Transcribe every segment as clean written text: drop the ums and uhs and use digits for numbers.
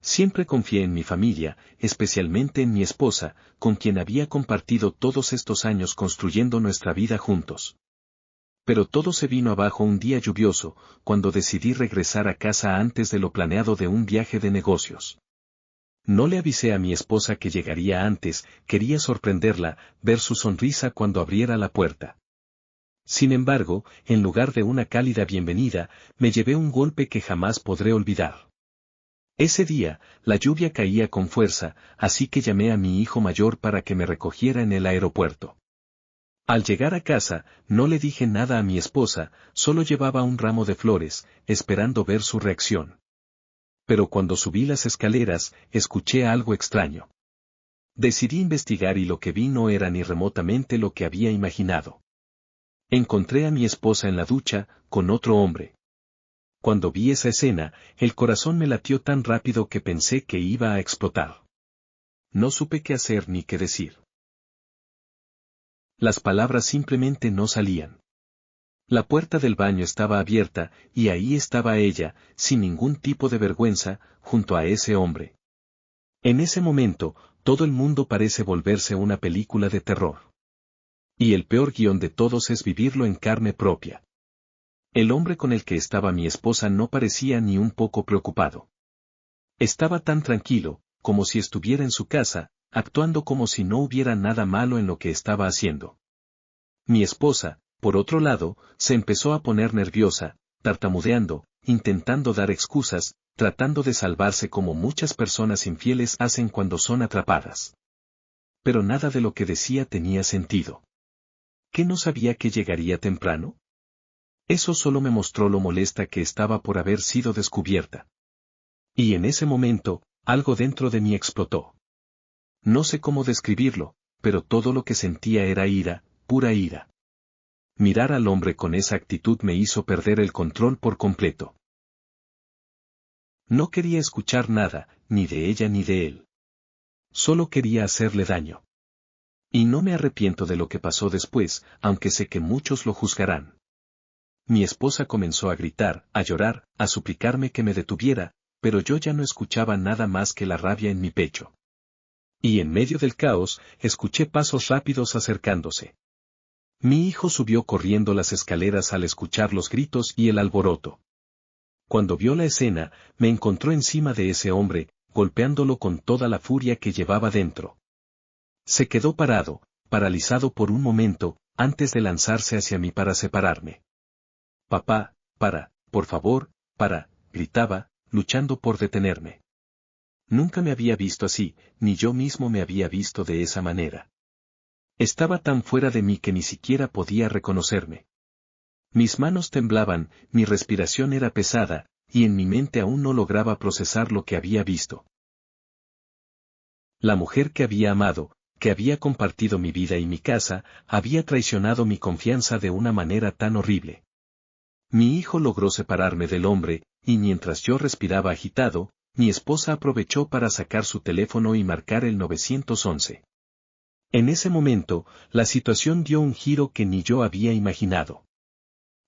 Siempre confié en mi familia, especialmente en mi esposa, con quien había compartido todos estos años construyendo nuestra vida juntos. Pero todo se vino abajo un día lluvioso, cuando decidí regresar a casa antes de lo planeado de un viaje de negocios. No le avisé a mi esposa que llegaría antes, quería sorprenderla, ver su sonrisa cuando abriera la puerta. Sin embargo, en lugar de una cálida bienvenida, me llevé un golpe que jamás podré olvidar. Ese día, la lluvia caía con fuerza, así que llamé a mi hijo mayor para que me recogiera en el aeropuerto. Al llegar a casa, no le dije nada a mi esposa, solo llevaba un ramo de flores, esperando ver su reacción. Pero cuando subí las escaleras, escuché algo extraño. Decidí investigar y lo que vi no era ni remotamente lo que había imaginado. Encontré a mi esposa en la ducha, con otro hombre. Cuando vi esa escena, el corazón me latió tan rápido que pensé que iba a explotar. No supe qué hacer ni qué decir. Las palabras simplemente no salían. La puerta del baño estaba abierta, y ahí estaba ella, sin ningún tipo de vergüenza, junto a ese hombre. En ese momento, todo el mundo parece volverse una película de terror. Y el peor guión de todos es vivirlo en carne propia. El hombre con el que estaba mi esposa no parecía ni un poco preocupado. Estaba tan tranquilo, como si estuviera en su casa, actuando como si no hubiera nada malo en lo que estaba haciendo. Mi esposa, por otro lado, se empezó a poner nerviosa, tartamudeando, intentando dar excusas, tratando de salvarse como muchas personas infieles hacen cuando son atrapadas. Pero nada de lo que decía tenía sentido. ¿Qué no sabía que llegaría temprano? Eso solo me mostró lo molesta que estaba por haber sido descubierta. Y en ese momento, algo dentro de mí explotó. No sé cómo describirlo, pero todo lo que sentía era ira, pura ira. Mirar al hombre con esa actitud me hizo perder el control por completo. No quería escuchar nada, ni de ella ni de él. Solo quería hacerle daño. Y no me arrepiento de lo que pasó después, aunque sé que muchos lo juzgarán. Mi esposa comenzó a gritar, a llorar, a suplicarme que me detuviera, pero yo ya no escuchaba nada más que la rabia en mi pecho. Y en medio del caos, escuché pasos rápidos acercándose. Mi hijo subió corriendo las escaleras al escuchar los gritos y el alboroto. Cuando vio la escena, me encontró encima de ese hombre, golpeándolo con toda la furia que llevaba dentro. Se quedó parado, paralizado por un momento, antes de lanzarse hacia mí para separarme. Papá, por favor, gritaba, luchando por detenerme. Nunca me había visto así, ni yo mismo me había visto de esa manera. Estaba tan fuera de mí que ni siquiera podía reconocerme. Mis manos temblaban, mi respiración era pesada, y en mi mente aún no lograba procesar lo que había visto. La mujer que había amado, que había compartido mi vida y mi casa, había traicionado mi confianza de una manera tan horrible. Mi hijo logró separarme del hombre, y mientras yo respiraba agitado, mi esposa aprovechó para sacar su teléfono y marcar el 911. En ese momento, la situación dio un giro que ni yo había imaginado.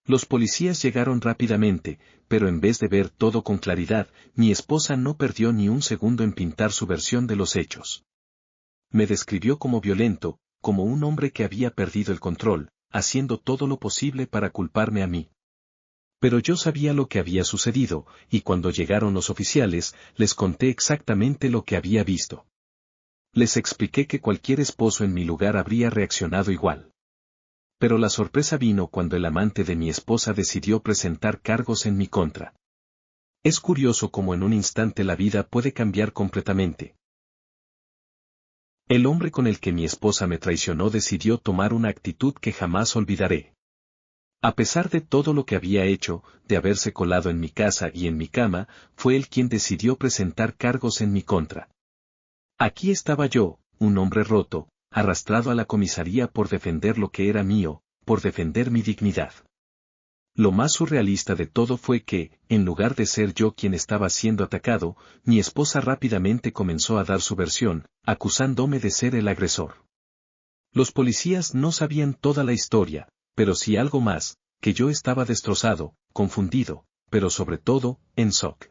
Los policías llegaron rápidamente, pero en vez de ver todo con claridad, mi esposa no perdió ni un segundo en pintar su versión de los hechos. Me describió como violento, como un hombre que había perdido el control, haciendo todo lo posible para culparme a mí. Pero yo sabía lo que había sucedido, y cuando llegaron los oficiales, les conté exactamente lo que había visto. Les expliqué que cualquier esposo en mi lugar habría reaccionado igual. Pero la sorpresa vino cuando el amante de mi esposa decidió presentar cargos en mi contra. Es curioso cómo en un instante la vida puede cambiar completamente. El hombre con el que mi esposa me traicionó decidió tomar una actitud que jamás olvidaré. A pesar de todo lo que había hecho, de haberse colado en mi casa y en mi cama, fue él quien decidió presentar cargos en mi contra. Aquí estaba yo, un hombre roto, arrastrado a la comisaría por defender lo que era mío, por defender mi dignidad. Lo más surrealista de todo fue que, en lugar de ser yo quien estaba siendo atacado, mi esposa rápidamente comenzó a dar su versión, acusándome de ser el agresor. Los policías no sabían toda la historia, pero sí algo más, que yo estaba destrozado, confundido, pero sobre todo, en shock.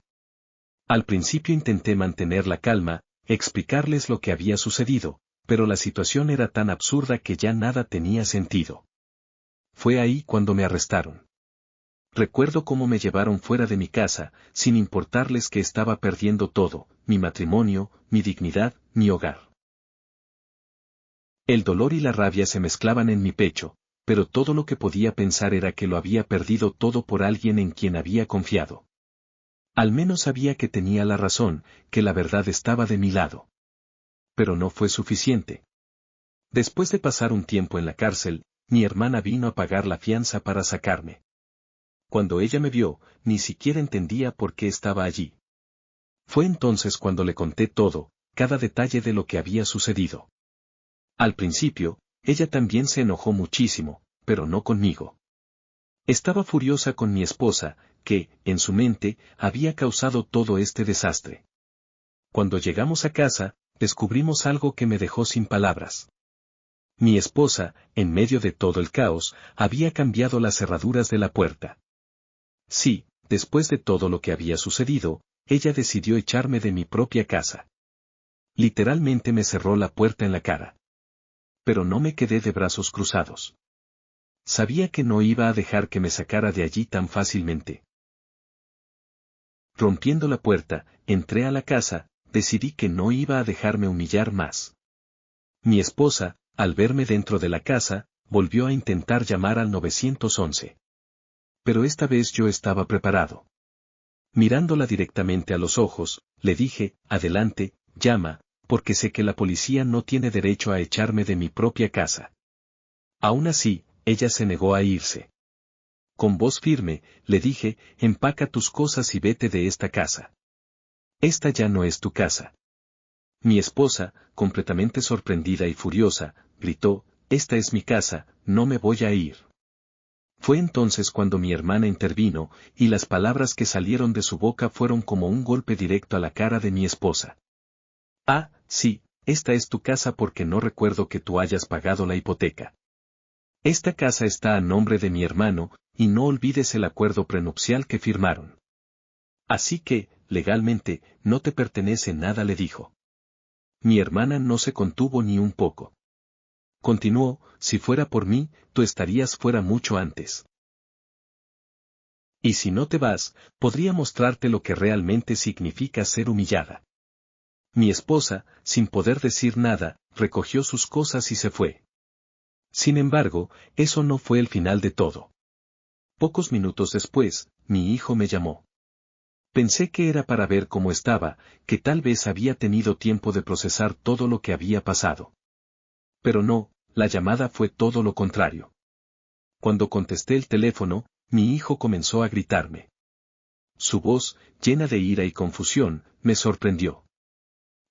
Al principio intenté mantener la calma, explicarles lo que había sucedido, pero la situación era tan absurda que ya nada tenía sentido. Fue ahí cuando me arrestaron. Recuerdo cómo me llevaron fuera de mi casa, sin importarles que estaba perdiendo todo, mi matrimonio, mi dignidad, mi hogar. El dolor y la rabia se mezclaban en mi pecho, pero todo lo que podía pensar era que lo había perdido todo por alguien en quien había confiado. Al menos sabía que tenía la razón, que la verdad estaba de mi lado. Pero no fue suficiente. Después de pasar un tiempo en la cárcel, mi hermana vino a pagar la fianza para sacarme. Cuando ella me vio, ni siquiera entendía por qué estaba allí. Fue entonces cuando le conté todo, cada detalle de lo que había sucedido. Al principio, ella también se enojó muchísimo, pero no conmigo. Estaba furiosa con mi esposa, que, en su mente, había causado todo este desastre. Cuando llegamos a casa, descubrimos algo que me dejó sin palabras. Mi esposa, en medio de todo el caos, había cambiado las cerraduras de la puerta. Sí, después de todo lo que había sucedido, ella decidió echarme de mi propia casa. Literalmente me cerró la puerta en la cara. Pero no me quedé de brazos cruzados. Sabía que no iba a dejar que me sacara de allí tan fácilmente. Rompiendo la puerta, entré a la casa, decidí que no iba a dejarme humillar más. Mi esposa, al verme dentro de la casa, volvió a intentar llamar al 911. Pero esta vez yo estaba preparado. Mirándola directamente a los ojos, le dije, adelante, llama, porque sé que la policía no tiene derecho a echarme de mi propia casa. Aún así, ella se negó a irse. Con voz firme, le dije, empaca tus cosas y vete de esta casa. Esta ya no es tu casa. Mi esposa, completamente sorprendida y furiosa, gritó, esta es mi casa, no me voy a ir. Fue entonces cuando mi hermana intervino, y las palabras que salieron de su boca fueron como un golpe directo a la cara de mi esposa. Ah, sí, esta es tu casa porque no recuerdo que tú hayas pagado la hipoteca. Esta casa está a nombre de mi hermano, y no olvides el acuerdo prenupcial que firmaron. Así que, legalmente, no te pertenece nada, le dijo. Mi hermana no se contuvo ni un poco. Continuó, si fuera por mí, tú estarías fuera mucho antes. Y si no te vas, podría mostrarte lo que realmente significa ser humillada. Mi esposa, sin poder decir nada, recogió sus cosas y se fue. Sin embargo, eso no fue el final de todo. Pocos minutos después, mi hijo me llamó. Pensé que era para ver cómo estaba, que tal vez había tenido tiempo de procesar todo lo que había pasado. Pero no, la llamada fue todo lo contrario. Cuando contesté el teléfono, mi hijo comenzó a gritarme. Su voz, llena de ira y confusión, me sorprendió.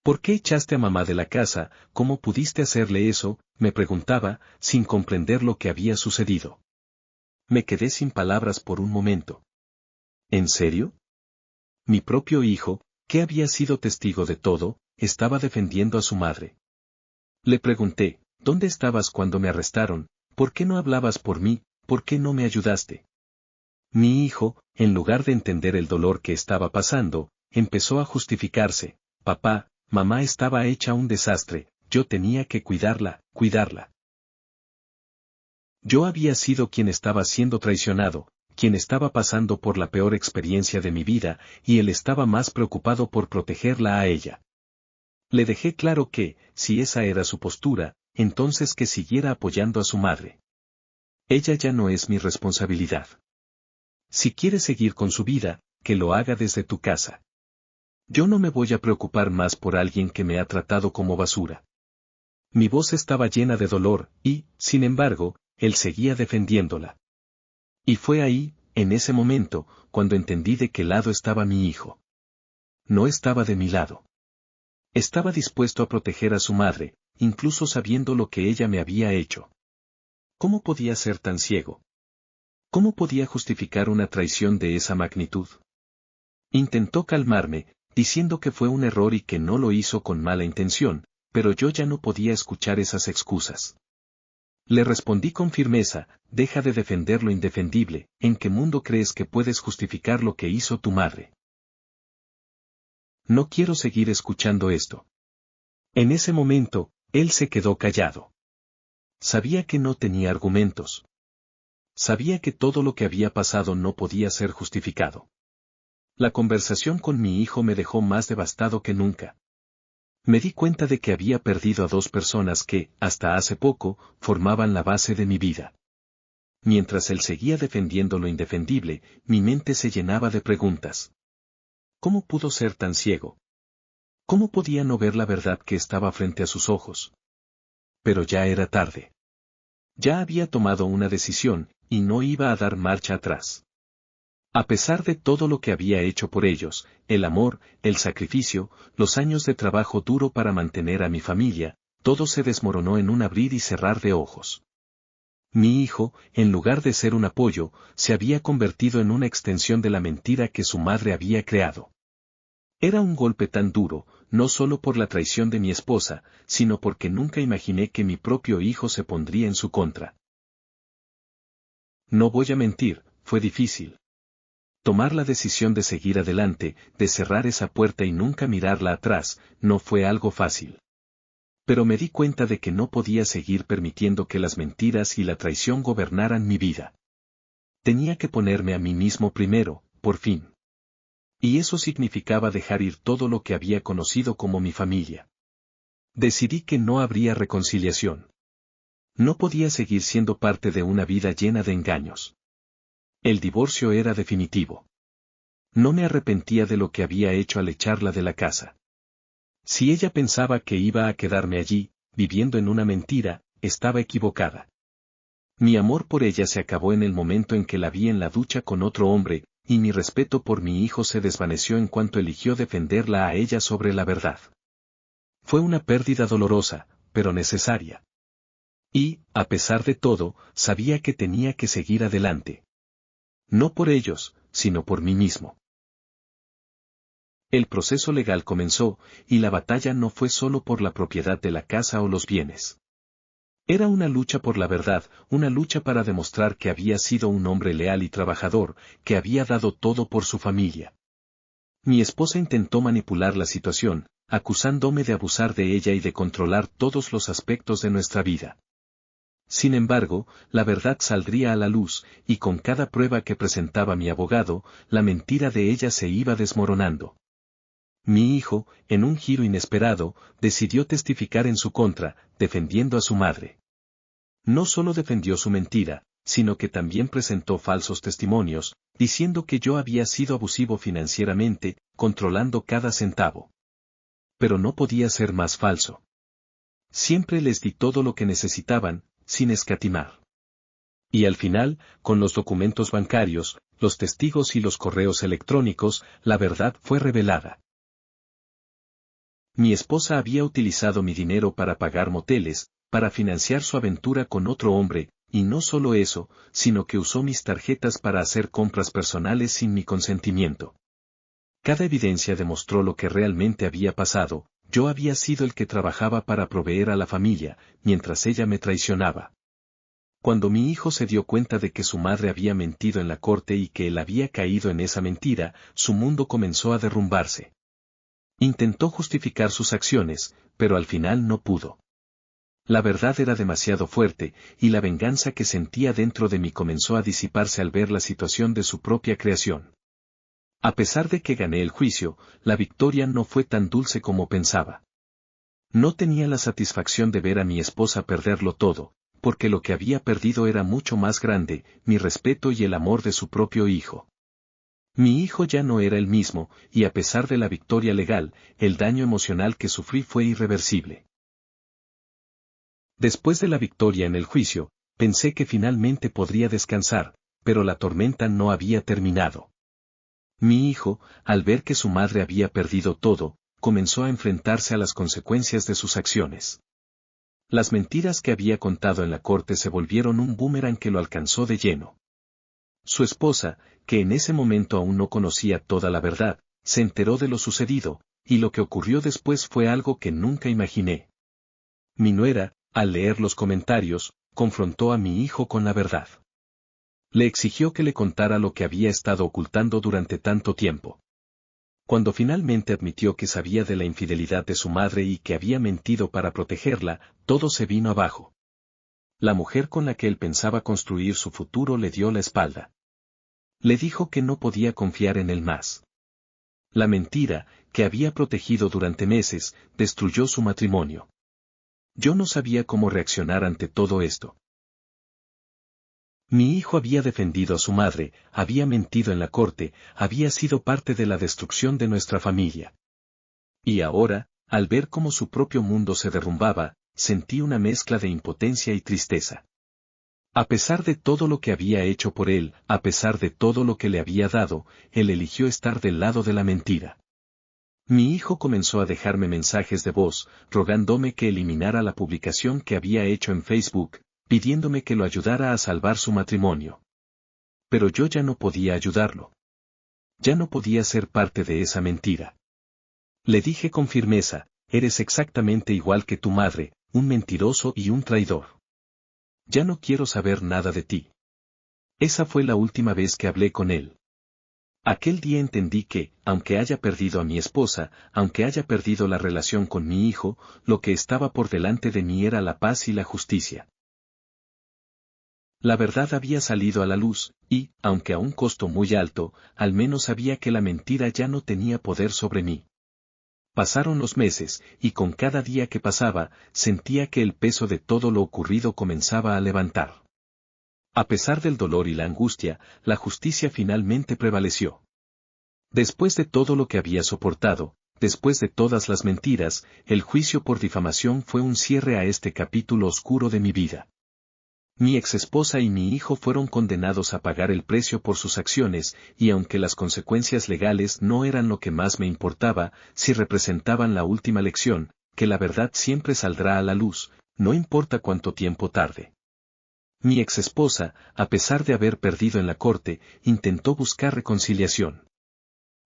¿Por qué echaste a mamá de la casa? ¿Cómo pudiste hacerle eso?, me preguntaba, sin comprender lo que había sucedido. Me quedé sin palabras por un momento. ¿En serio? Mi propio hijo, que había sido testigo de todo, estaba defendiendo a su madre. Le pregunté, ¿dónde estabas cuando me arrestaron? ¿Por qué no hablabas por mí? ¿Por qué no me ayudaste? Mi hijo, en lugar de entender el dolor que estaba pasando, empezó a justificarse. Papá, mamá estaba hecha un desastre, yo tenía que cuidarla, cuidarla. Yo había sido quien estaba siendo traicionado, quien estaba pasando por la peor experiencia de mi vida, y él estaba más preocupado por protegerla a ella. Le dejé claro que, si esa era su postura, entonces que siguiera apoyando a su madre. Ella ya no es mi responsabilidad. Si quiere seguir con su vida, que lo haga desde tu casa. Yo no me voy a preocupar más por alguien que me ha tratado como basura. Mi voz estaba llena de dolor, y, sin embargo, él seguía defendiéndola. Y fue ahí, en ese momento, cuando entendí de qué lado estaba mi hijo. No estaba de mi lado. Estaba dispuesto a proteger a su madre, incluso sabiendo lo que ella me había hecho. ¿Cómo podía ser tan ciego? ¿Cómo podía justificar una traición de esa magnitud? Intentó calmarme, diciendo que fue un error y que no lo hizo con mala intención, pero yo ya no podía escuchar esas excusas. Le respondí con firmeza, deja de defender lo indefendible, ¿en qué mundo crees que puedes justificar lo que hizo tu madre? No quiero seguir escuchando esto. En ese momento, él se quedó callado. Sabía que no tenía argumentos. Sabía que todo lo que había pasado no podía ser justificado. La conversación con mi hijo me dejó más devastado que nunca. Me di cuenta de que había perdido a dos personas que, hasta hace poco, formaban la base de mi vida. Mientras él seguía defendiendo lo indefendible, mi mente se llenaba de preguntas. ¿Cómo pudo ser tan ciego? ¿Cómo podía no ver la verdad que estaba frente a sus ojos? Pero ya era tarde. Ya había tomado una decisión, y no iba a dar marcha atrás. A pesar de todo lo que había hecho por ellos, el amor, el sacrificio, los años de trabajo duro para mantener a mi familia, todo se desmoronó en un abrir y cerrar de ojos. Mi hijo, en lugar de ser un apoyo, se había convertido en una extensión de la mentira que su madre había creado. Era un golpe tan duro, no solo por la traición de mi esposa, sino porque nunca imaginé que mi propio hijo se pondría en su contra. No voy a mentir, fue difícil. Tomar la decisión de seguir adelante, de cerrar esa puerta y nunca mirarla atrás, no fue algo fácil. Pero me di cuenta de que no podía seguir permitiendo que las mentiras y la traición gobernaran mi vida. Tenía que ponerme a mí mismo primero, por fin. Y eso significaba dejar ir todo lo que había conocido como mi familia. Decidí que no habría reconciliación. No podía seguir siendo parte de una vida llena de engaños. El divorcio era definitivo. No me arrepentía de lo que había hecho al echarla de la casa. Si ella pensaba que iba a quedarme allí, viviendo en una mentira, estaba equivocada. Mi amor por ella se acabó en el momento en que la vi en la ducha con otro hombre, y mi respeto por mi hijo se desvaneció en cuanto eligió defenderla a ella sobre la verdad. Fue una pérdida dolorosa, pero necesaria. Y, a pesar de todo, sabía que tenía que seguir adelante. No por ellos, sino por mí mismo. El proceso legal comenzó, y la batalla no fue solo por la propiedad de la casa o los bienes. Era una lucha por la verdad, una lucha para demostrar que había sido un hombre leal y trabajador, que había dado todo por su familia. Mi esposa intentó manipular la situación, acusándome de abusar de ella y de controlar todos los aspectos de nuestra vida. Sin embargo, la verdad saldría a la luz, y con cada prueba que presentaba mi abogado, la mentira de ella se iba desmoronando. Mi hijo, en un giro inesperado, decidió testificar en su contra, defendiendo a su madre. No solo defendió su mentira, sino que también presentó falsos testimonios, diciendo que yo había sido abusivo financieramente, controlando cada centavo. Pero no podía ser más falso. Siempre les di todo lo que necesitaban, sin escatimar. Y al final, con los documentos bancarios, los testigos y los correos electrónicos, la verdad fue revelada. Mi esposa había utilizado mi dinero para pagar moteles, para financiar su aventura con otro hombre, y no solo eso, sino que usó mis tarjetas para hacer compras personales sin mi consentimiento. Cada evidencia demostró lo que realmente había pasado. Yo había sido el que trabajaba para proveer a la familia, mientras ella me traicionaba. Cuando mi hijo se dio cuenta de que su madre había mentido en la corte y que él había caído en esa mentira, su mundo comenzó a derrumbarse. Intentó justificar sus acciones, pero al final no pudo. La verdad era demasiado fuerte, y la venganza que sentía dentro de mí comenzó a disiparse al ver la situación de su propia creación. A pesar de que gané el juicio, la victoria no fue tan dulce como pensaba. No tenía la satisfacción de ver a mi esposa perderlo todo, porque lo que había perdido era mucho más grande, mi respeto y el amor de su propio hijo. Mi hijo ya no era el mismo, y a pesar de la victoria legal, el daño emocional que sufrí fue irreversible. Después de la victoria en el juicio, pensé que finalmente podría descansar, pero la tormenta no había terminado. Mi hijo, al ver que su madre había perdido todo, comenzó a enfrentarse a las consecuencias de sus acciones. Las mentiras que había contado en la corte se volvieron un boomerang que lo alcanzó de lleno. Su esposa, que en ese momento aún no conocía toda la verdad, se enteró de lo sucedido, y lo que ocurrió después fue algo que nunca imaginé. Mi nuera, al leer los comentarios, confrontó a mi hijo con la verdad. Le exigió que le contara lo que había estado ocultando durante tanto tiempo. Cuando finalmente admitió que sabía de la infidelidad de su madre y que había mentido para protegerla, todo se vino abajo. La mujer con la que él pensaba construir su futuro le dio la espalda. Le dijo que no podía confiar en él más. La mentira, que había protegido durante meses, destruyó su matrimonio. Yo no sabía cómo reaccionar ante todo esto. Mi hijo había defendido a su madre, había mentido en la corte, había sido parte de la destrucción de nuestra familia. Y ahora, al ver cómo su propio mundo se derrumbaba, sentí una mezcla de impotencia y tristeza. A pesar de todo lo que había hecho por él, a pesar de todo lo que le había dado, él eligió estar del lado de la mentira. Mi hijo comenzó a dejarme mensajes de voz, rogándome que eliminara la publicación que había hecho en Facebook, pidiéndome que lo ayudara a salvar su matrimonio. Pero yo ya no podía ayudarlo. Ya no podía ser parte de esa mentira. Le dije con firmeza, eres exactamente igual que tu madre, un mentiroso y un traidor. Ya no quiero saber nada de ti. Esa fue la última vez que hablé con él. Aquel día entendí que, aunque haya perdido a mi esposa, aunque haya perdido la relación con mi hijo, lo que estaba por delante de mí era la paz y la justicia. La verdad había salido a la luz, y, aunque a un costo muy alto, al menos sabía que la mentira ya no tenía poder sobre mí. Pasaron los meses, y con cada día que pasaba, sentía que el peso de todo lo ocurrido comenzaba a levantar. A pesar del dolor y la angustia, la justicia finalmente prevaleció. Después de todo lo que había soportado, después de todas las mentiras, el juicio por difamación fue un cierre a este capítulo oscuro de mi vida. Mi exesposa y mi hijo fueron condenados a pagar el precio por sus acciones, y aunque las consecuencias legales no eran lo que más me importaba, sí representaban la última lección, que la verdad siempre saldrá a la luz, no importa cuánto tiempo tarde. Mi exesposa, a pesar de haber perdido en la corte, intentó buscar reconciliación.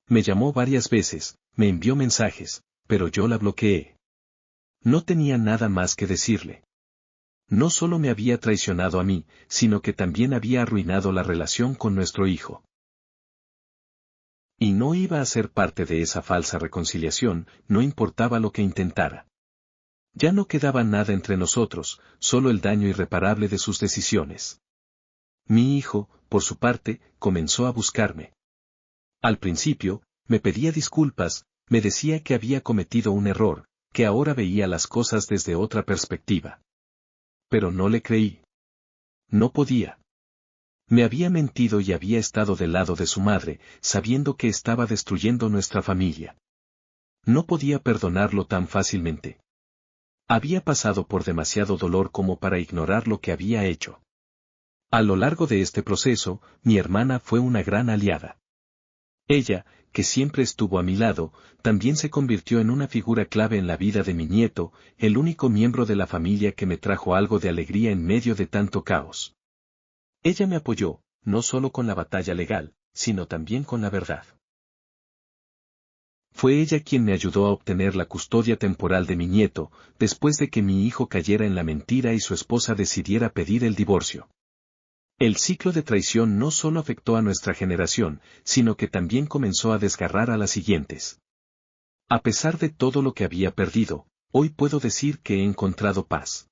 Me llamó varias veces, me envió mensajes, pero yo la bloqueé. No tenía nada más que decirle. No solo me había traicionado a mí, sino que también había arruinado la relación con nuestro hijo. Y no iba a ser parte de esa falsa reconciliación, no importaba lo que intentara. Ya no quedaba nada entre nosotros, solo el daño irreparable de sus decisiones. Mi hijo, por su parte, comenzó a buscarme. Al principio, me pedía disculpas, me decía que había cometido un error, que ahora veía las cosas desde otra perspectiva. Pero no le creí. No podía. Me había mentido y había estado del lado de su madre, sabiendo que estaba destruyendo nuestra familia. No podía perdonarlo tan fácilmente. Había pasado por demasiado dolor como para ignorar lo que había hecho. A lo largo de este proceso, mi hermana fue una gran aliada. Ella, que siempre estuvo a mi lado, también se convirtió en una figura clave en la vida de mi nieto, el único miembro de la familia que me trajo algo de alegría en medio de tanto caos. Ella me apoyó, no solo con la batalla legal, sino también con la verdad. Fue ella quien me ayudó a obtener la custodia temporal de mi nieto, después de que mi hijo cayera en la mentira y su esposa decidiera pedir el divorcio. El ciclo de traición no solo afectó a nuestra generación, sino que también comenzó a desgarrar a las siguientes. A pesar de todo lo que había perdido, hoy puedo decir que he encontrado paz.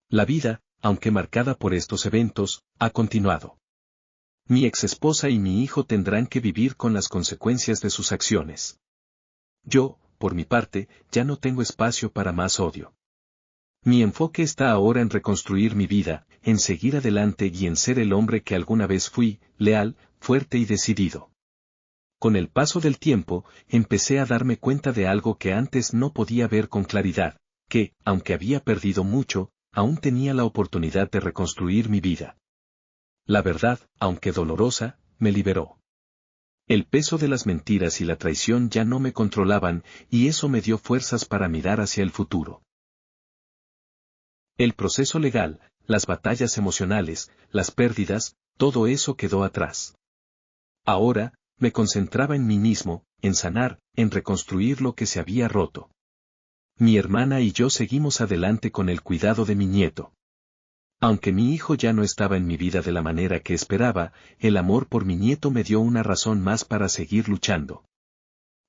La vida, aunque marcada por estos eventos, ha continuado. Mi exesposa y mi hijo tendrán que vivir con las consecuencias de sus acciones. Yo, por mi parte, ya no tengo espacio para más odio. Mi enfoque está ahora en reconstruir mi vida, en seguir adelante y en ser el hombre que alguna vez fui, leal, fuerte y decidido. Con el paso del tiempo, empecé a darme cuenta de algo que antes no podía ver con claridad, que, aunque había perdido mucho, aún tenía la oportunidad de reconstruir mi vida. La verdad, aunque dolorosa, me liberó. El peso de las mentiras y la traición ya no me controlaban, y eso me dio fuerzas para mirar hacia el futuro. El proceso legal, las batallas emocionales, las pérdidas, todo eso quedó atrás. Ahora, me concentraba en mí mismo, en sanar, en reconstruir lo que se había roto. Mi hermana y yo seguimos adelante con el cuidado de mi nieto. Aunque mi hijo ya no estaba en mi vida de la manera que esperaba, el amor por mi nieto me dio una razón más para seguir luchando.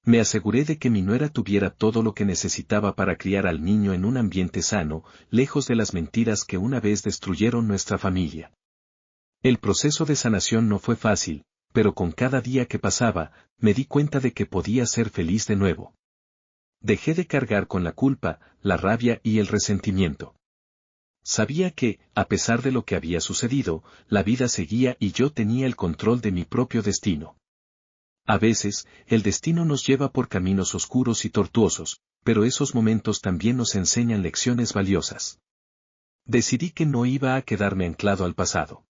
Me aseguré de que mi nuera tuviera todo lo que necesitaba para criar al niño en un ambiente sano, lejos de las mentiras que una vez destruyeron nuestra familia. El proceso de sanación no fue fácil, pero con cada día que pasaba, me di cuenta de que podía ser feliz de nuevo. Dejé de cargar con la culpa, la rabia y el resentimiento. Sabía que, a pesar de lo que había sucedido, la vida seguía y yo tenía el control de mi propio destino. A veces, el destino nos lleva por caminos oscuros y tortuosos, pero esos momentos también nos enseñan lecciones valiosas. Decidí que no iba a quedarme anclado al pasado.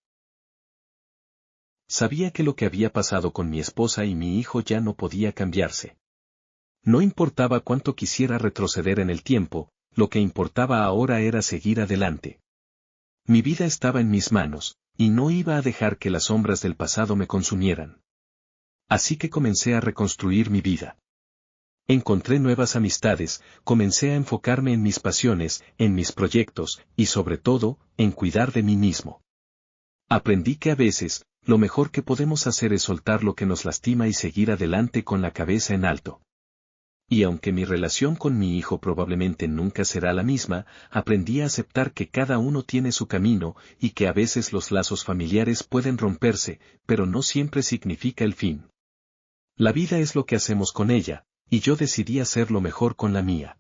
Sabía que lo que había pasado con mi esposa y mi hijo ya no podía cambiarse. No importaba cuánto quisiera retroceder en el tiempo, lo que importaba ahora era seguir adelante. Mi vida estaba en mis manos, y no iba a dejar que las sombras del pasado me consumieran. Así que comencé a reconstruir mi vida. Encontré nuevas amistades, comencé a enfocarme en mis pasiones, en mis proyectos, y sobre todo, en cuidar de mí mismo. Aprendí que a veces, lo mejor que podemos hacer es soltar lo que nos lastima y seguir adelante con la cabeza en alto. Y aunque mi relación con mi hijo probablemente nunca será la misma, aprendí a aceptar que cada uno tiene su camino, y que a veces los lazos familiares pueden romperse, pero no siempre significa el fin. La vida es lo que hacemos con ella, y yo decidí hacer lo mejor con la mía.